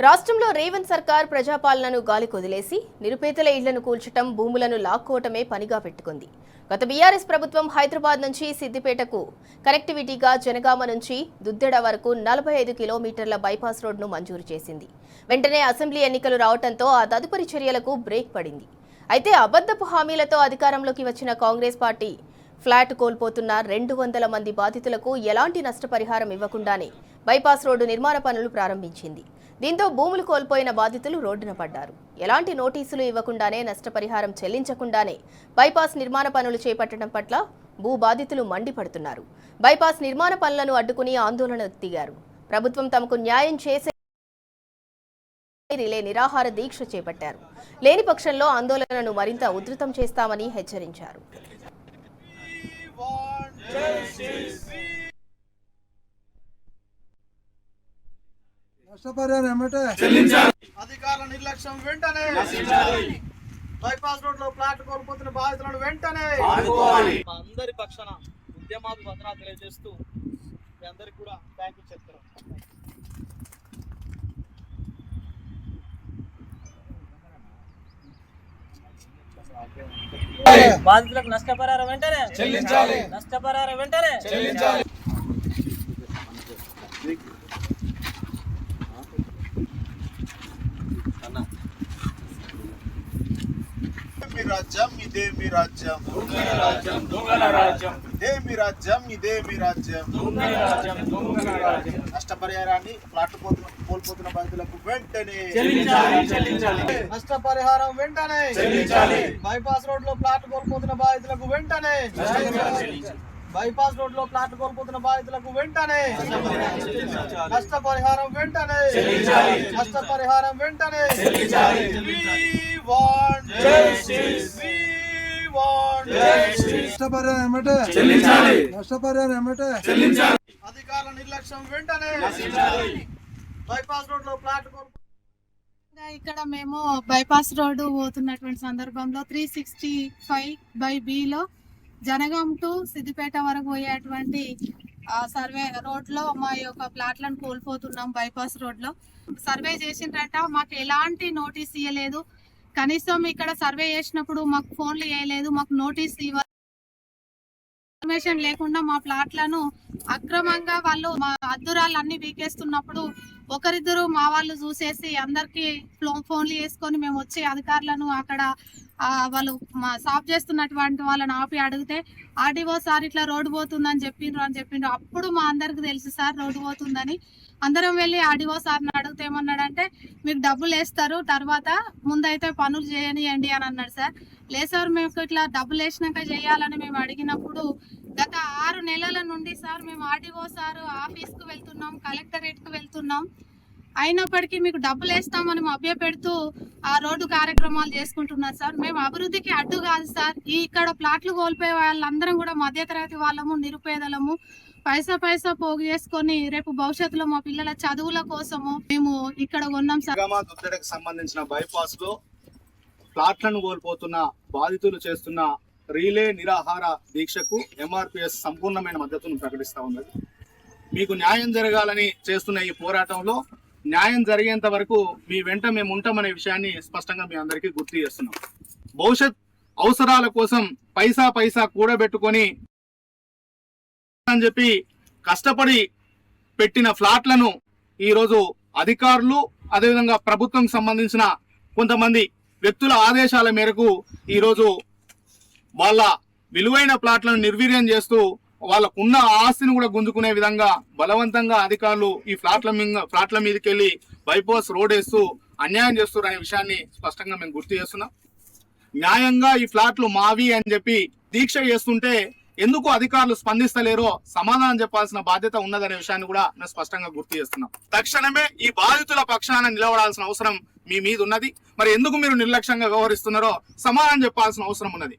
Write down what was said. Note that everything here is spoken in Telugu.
రాష్ట్రంలో రేవంత్ సర్కార్ ప్రజాపాలనను గాలికొదిలేసి నిరుపేదల ఇళ్లను కూల్చటం, భూములను లాక్కోవటమే పనిగా పెట్టుకుంది. గత బీఆర్ఎస్ ప్రభుత్వం హైదరాబాద్ నుంచి సిద్దిపేటకు కనెక్టివిటీగా జనగామ నుంచి దుద్దెడ వరకు 45 కిలోమీటర్ల బైపాస్ రోడ్ను మంజూరు చేసింది. వెంటనే అసెంబ్లీ ఎన్నికలు రావడంతో ఆ తదుపరి చర్యలకు బ్రేక్ పడింది. అయితే అబద్ధపు హామీలతో అధికారంలోకి వచ్చిన కాంగ్రెస్ పార్టీ ఫ్లాట్ కోల్పోతున్న 200 మంది బాధితులకు ఎలాంటి నష్టపరిహారం ఇవ్వకుండానే బైపాస్ రోడ్డు నిర్మాణ పనులు ప్రారంభించింది. దీంతో భూములు కోల్పోయిన బాధితులు రోడ్డున పడ్డారు. ఎలాంటి నోటీసులు ఇవ్వకుండానే నష్టపరిహారం చెల్లించకుండానే బైపాస్ నిర్మాణ పనులు చేపట్టడం పట్ల భూ బాధితులు మండిపడుతున్నారు. బైపాస్ నిర్మాణ పనులను అడ్డుకుని ఆందోళన దిగారు. ప్రభుత్వం తమకు న్యాయం చేసే రిలే నిరాహార దీక్ష చేపట్టారు. లేని పక్షంలో ఆందోళనను మరింత ఉధృతం చేస్తామని హెచ్చరించారు. అధికారుల నిర్లక్ష్యం వెంటనే బైపాస్ రోడ్ లో ప్లాట్ కోల్పోతున్న బాధితులను వెంటనే అందరి పక్షాన ఉద్యమాలు వందనాలు తెలియజేస్తూ మీ అందరికి కూడా థ్యాంక్ యూ చెప్తారు. బాధితులకు నష్టపరిహారం వెంటనే చెల్లించాలి. నష్టపరిహారం వెంటనే చెల్లించాలి. రాజ్యం ఇదే మీ రాజ్యం, దొంగల రాజ్యం. ఇదే మీ రాజ్యం, ఇదే మీ రాజ్యం. నష్టపరిహారాన్ని ప్లాట్ కోల్పోతున్న బాధితులకు వెంటనే చెల్లించాలి. నష్టపరిహారం వెంటనే చెల్లించాలి. బైపాస్ రోడ్ లో ప్లాట్ కోల్పోతున్న బాధితులకు వెంటనే బైపాస్ రోడ్ లో ప్లాట్ కోల్పోతున్న బాధితులకు వెంటనే నష్టపరిహారం వెంటనే నష్టపరిహారం వెంటనే. అధికారుల నిర్లక్ష్యం వెంటనే బైపాస్ రోడ్ లో ప్లాట్ ఇక్కడ మేము బైపాస్ రోడ్డు పోతున్నటువంటి సందర్భంలో 365/B లో జనగాం టు సిద్దిపేట వరకు పోయేటువంటి సర్వే రోడ్ లో మా యొక్క ప్లాట్లను కోల్పోతున్నాం. బైపాస్ రోడ్ లో సర్వే చేసిండ్రట, మాకు ఎలాంటి నోటీస్ ఇవ్వలేదు. కనీసం ఇక్కడ సర్వే చేసినప్పుడు మాకు ఫోన్లు చేయలేదు, మాకు నోటీస్ ఇన్ఫర్మేషన్ లేకుండా మా ప్లాట్లను అక్రమంగా వాళ్ళు మా అద్దురాలు అన్ని వీకేస్తున్నప్పుడు ఒకరిద్దరు మా వాళ్ళు చూసేసి అందరికి ఫోన్లు చేసుకొని మేము వచ్చి అధికారులను అక్కడ వాళ్ళు మా సాఫ్ చేస్తున్నటువంటి వాళ్ళని ఆపి అడిగితే ఆర్డీఓ సార్ ఇట్లా రోడ్డు పోతుందని చెప్పిండ్రు. అప్పుడు మా అందరికి తెలుసు సార్ రోడ్డు పోతుందని. అందరం వెళ్ళి ఆర్డీఓ సార్ని అడిగితే ఏమన్నాడంటే మీకు డబ్బులు వేస్తారు, తర్వాత ముందైతే పనులు చేయనియండి అని అన్నాడు సార్. లేదు సార్ మేము ఇట్లా డబ్బులు వేసినాక చేయాలని మేము అడిగినప్పుడు గత 6 నెలల నుండి సార్ మేము ఆర్డీఓ సార్ ఆఫీస్కు వెళ్తున్నాం, కలెక్టరేట్కు వెళ్తున్నాం, అయినప్పటికీ మీకు డబ్బులు వేస్తామని మభ్యపెడుతూ ఆ రోడ్డు కార్యక్రమాలు చేసుకుంటున్నారు సార్. మేము అభివృద్ధికి అడ్డు కాదు సార్. ఇక్కడ ప్లాట్లు కోల్పోయే వాళ్ళందరం కూడా మధ్యతరగతి వాళ్ళము, నిరుపేదలము, పైసా పోగు చేసుకొని రేపు భవిష్యత్తులో మా పిల్లల చదువుల కోసము మేము ఇక్కడ ఉన్నాం సార్. దుద్దెడకు సంబంధించిన బైపాస్ లో ప్లాట్లను కోల్పోతున్న బాధితులు చేస్తున్న రీలే నిరాహార దీక్షకు ఎంఆర్పిఎస్ సంపూర్ణమైన మద్దతును ప్రకటిస్తా ఉన్నది. మీకు న్యాయం జరగాలని చేస్తున్న ఈ పోరాటంలో న్యాయం జరిగేంత వరకు మీ వెంట మేము ఉంటామనే విషయాన్ని స్పష్టంగా మీ అందరికీ గుర్తు చేస్తున్నాం. భవిష్యత్ అవసరాల కోసం పైసా కూడబెట్టుకొని అని చెప్పి కష్టపడి పెట్టిన ఫ్లాట్లను ఈరోజు అధికారులు, అదేవిధంగా ప్రభుత్వం సంబంధించిన కొంతమంది వ్యక్తుల ఆదేశాల మేరకు ఈరోజు వాళ్ళ విలువైన ప్లాట్లను నిర్వీర్యం చేస్తూ వాళ్ళకున్న ఆస్తిని కూడా గుంజుకునే విధంగా బలవంతంగా అధికారులు ఈ ఫ్లాట్ల మీదకి వెళ్ళి బైపాస్ రోడ్ వేస్తూ అన్యాయం చేస్తున్నారు అనే విషయాన్ని స్పష్టంగా మేము గుర్తు చేస్తున్నాం. న్యాయంగా ఈ ఫ్లాట్లు మావి అని చెప్పి దీక్ష చేస్తుంటే ఎందుకు అధికారులు స్పందిస్తలేరో సమాధానం చెప్పాల్సిన బాధ్యత ఉన్నదనే విషయాన్ని కూడా మేము స్పష్టంగా గుర్తు చేస్తున్నాం. తక్షణమే ఈ బాధితుల పక్షాన నిలబడాల్సిన అవసరం మీ మీద ఉన్నది. మరి ఎందుకు మీరు నిర్లక్ష్యంగా వ్యవహరిస్తున్నారో సమాధానం చెప్పాల్సిన అవసరం ఉన్నది.